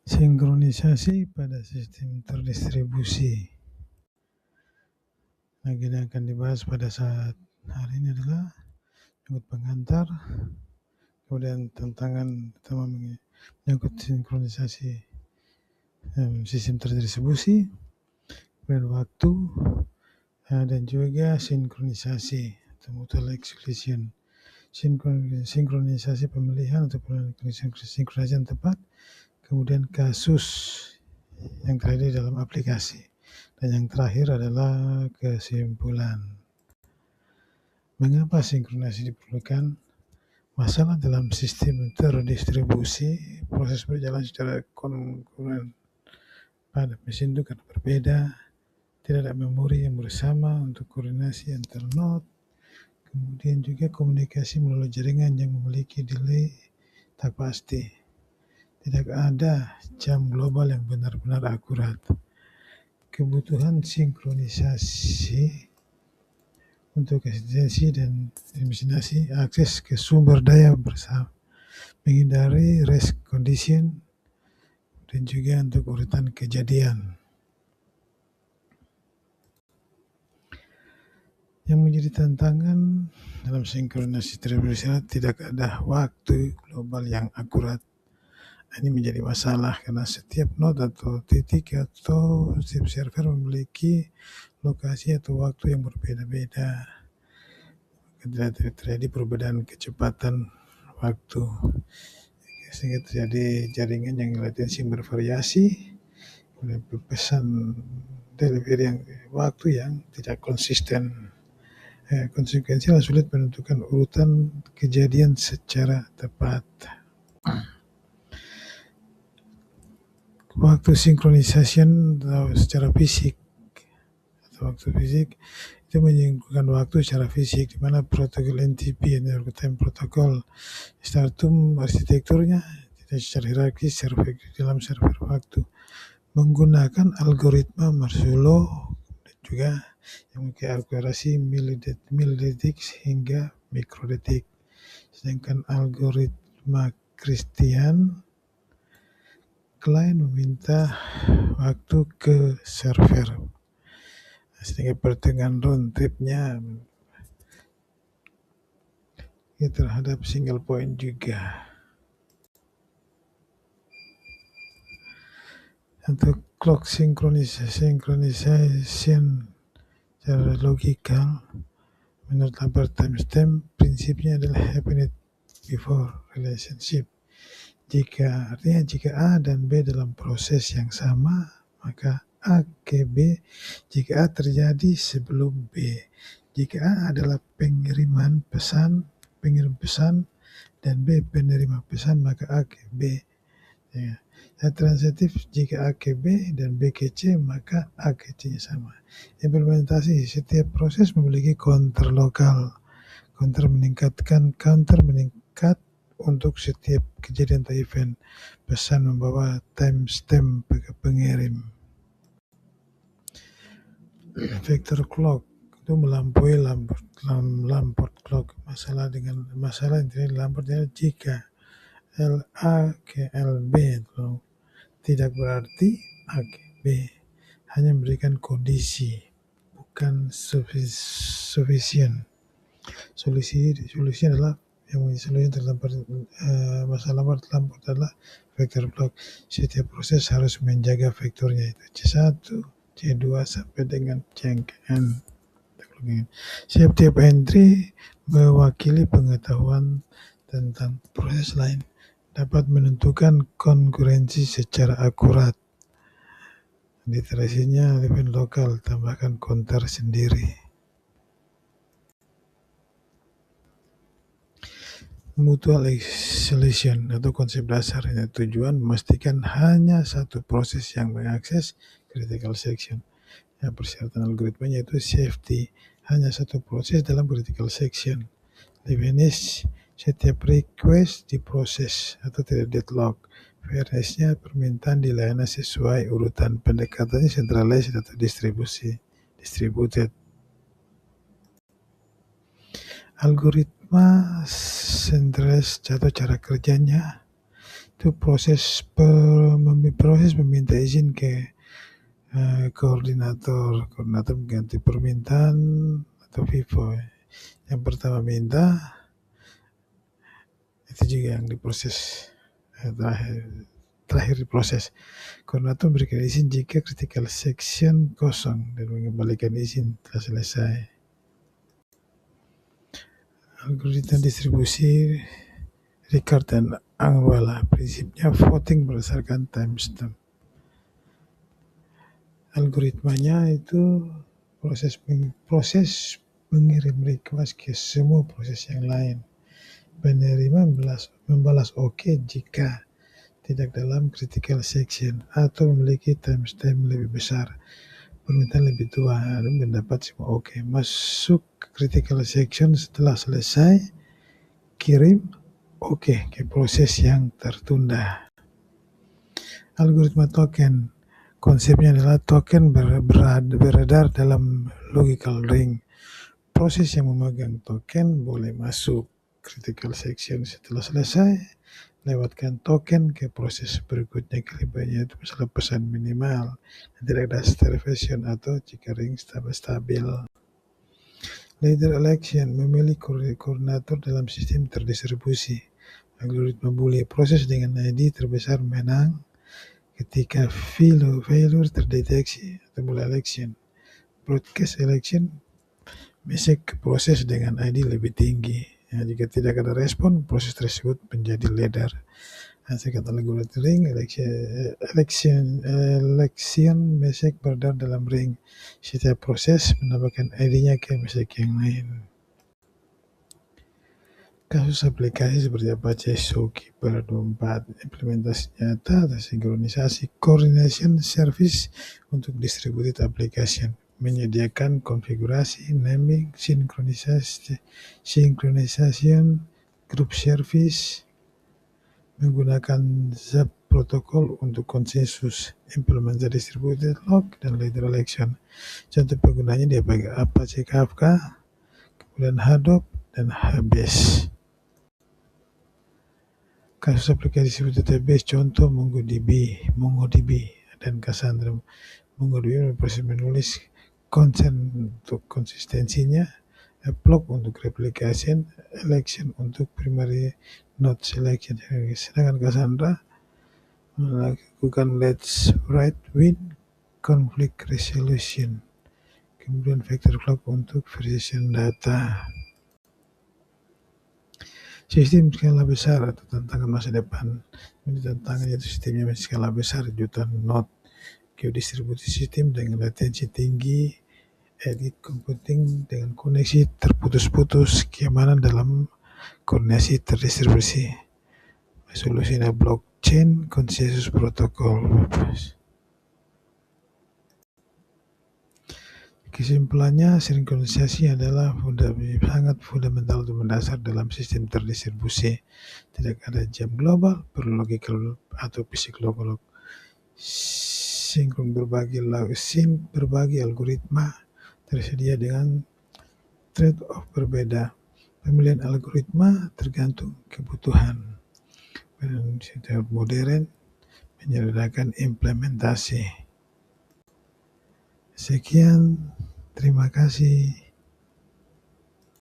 Sinkronisasi pada sistem terdistribusi. Nah, yang akan dibahas pada saat hari ini adalah menyangkut pengantar, kemudian tantangan utama menyangkut sinkronisasi sistem terdistribusi, kemudian waktu, dan juga sinkronisasi atau mutual exclusion. Sinkronisasi pemilihan atau sinkronisasi yang tepat, kemudian kasus yang terjadi dalam aplikasi, dan yang terakhir adalah kesimpulan. Mengapa sinkronisasi diperlukan? Masalah dalam sistem terdistribusi, proses berjalan secara konkuren pada mesin itu karena berbeda, tidak ada memori yang bersama untuk koordinasi antar node, kemudian juga komunikasi melalui jaringan yang memiliki delay tak pasti. Tidak ada jam global yang benar-benar akurat. Kebutuhan sinkronisasi untuk eksistensi dan eliminasi akses ke sumber daya bersama, menghindari race condition, dan juga untuk urutan kejadian. Yang menjadi tantangan dalam sinkronisasi terdistribusi tidak ada waktu global yang akurat. Ini menjadi masalah karena setiap node atau titik atau setiap server memiliki lokasi atau waktu yang berbeda-beda. Terjadi perbedaan kecepatan waktu, sehingga terjadi jaringan yang latensi bervariasi, pesan delivery yang waktu yang tidak konsisten. Konsekuensinya sulit menentukan urutan kejadian secara tepat. Waktu sinkronisasi secara fisik atau waktu fisik itu menyingkirkan waktu secara fisik, di mana protokol NTP, Time Protocol, Stratum arsitekturnya tidak secara hierarkis dalam server waktu, menggunakan algoritma Marzullo dan juga yang memiliki akurasi milidetik hingga mikrodetik. Sedangkan algoritma Christian, klien meminta waktu ke server, sehingga pertengahan round tripnya terhadap single point juga. Untuk clock synchronization secara logikal, menurut Lampard timestamp, prinsipnya adalah happened before relationship. Artinya jika A dan B dalam proses yang sama, maka A ke B. Jika A terjadi sebelum B, jika A adalah pengirim pesan dan B penerima pesan, maka A ke B. Ya. Transitif, jika A ke B dan B ke C, maka A ke C sama. Implementasi, setiap proses memiliki counter lokal. Counter meningkat untuk setiap kejadian atau event. Pesan membawa timestamp ke pengirim. Vector clock itu melampaui Lamport clock. Masalah yang terjadi di Lamport adalah jika LA ke LB itu tidak berarti A ke B, hanya memberikan kondisi, bukan sufficient. Solusi adalah solusi terdapat masalah Lamport adalah vector clock. Setiap proses harus menjaga vektornya itu C1, C2 sampai dengan Cn. Setiap entry mewakili pengetahuan tentang proses lain, dapat menentukan konkurensi secara akurat. Literasinya event lokal, tambahkan counter sendiri. Mutual exclusion atau konsep dasarnya tujuan memastikan hanya satu proses yang mengakses critical section. Persyaratan algoritmanya itu safety, hanya satu proses dalam critical section. Fairness, setiap request diproses atau tidak deadlock. Fairness-nya permintaan dilayani sesuai urutan, pendekatannya centralized atau distributed. Algoritma centralized atau cara kerjanya itu proses meminta izin ke koordinator mengganti permintaan atau FIFO. Yang pertama minta, itu juga yang diproses terakhir diproses. Koordinator memberikan izin jika critical section kosong dan mengembalikan izin telah selesai. Algoritma distribusi Ricard dan Angruella, prinsipnya voting berdasarkan timestamp. Algoritmanya itu proses mengirim request ke semua proses yang lain. Penerima membalas OK jika tidak dalam critical section atau memiliki timestamp lebih besar. Permintaan lebih tua mendapat semua OK. Masuk ke critical section setelah selesai, kirim OK ke proses yang tertunda. Algoritma token, konsepnya adalah token beredar dalam logical ring. Proses yang memegang token boleh masuk critical section setelah selesai, lewatkan token ke proses berikutnya kelihatannya itu misalnya pesan minimal, tidak ada starvation atau jika ring stabil. Leader election, memilih koordinator dalam sistem terdistribusi. Algoritma Boolean, proses dengan ID terbesar menang ketika failure terdeteksi atau mulai election. Broadcast election, mesek proses dengan ID lebih tinggi. Jika tidak ada respon, proses tersebut menjadi leader. Hasil kata algoritma ring, election mesek beredar dalam ring. Setiap proses menambahkan ID-nya ke mesek yang lain. Kasus aplikasi seperti Apache Zookeeper 24, implementasi nyata atau sinkronisasi coordination service untuk distributed application, menyediakan konfigurasi, naming, synchronization, group service, menggunakan ZAP protokol untuk konsensus, implementasi distributed log, dan leader election. Contoh penggunanya di Apache Kafka, kemudian Hadoop, dan HBase. Kasus aplikasi seperti database, contoh MongoDB, dan Cassandra. MongoDB proses menulis konsen untuk konsistensinya, plug untuk replication, election untuk primary node selection. Sedangkan Cassandra melakukan let's write win conflict resolution. Kemudian vector flag untuk version data. Sistem skala besar atau tantangan masa depan. Ini tantangannya itu sistemnya skala besar, jutaan node, geodistribusi sistem dengan latensi tinggi, edit computing dengan koneksi terputus-putus, keamanan dalam koordinasi terdistribusi, solusinya blockchain, konsensus protokol. Kesimpulannya, sinkronisasi adalah sangat fundamental dan mendasar dalam sistem terdistribusi. Tidak ada jam global, perlu logical atau fisik lokal. Sinkron berbagi algoritma tersedia dengan trade-off berbeda. Pemilihan algoritma tergantung kebutuhan. Sistem modern menyediakan implementasi. Sekian, terima kasih.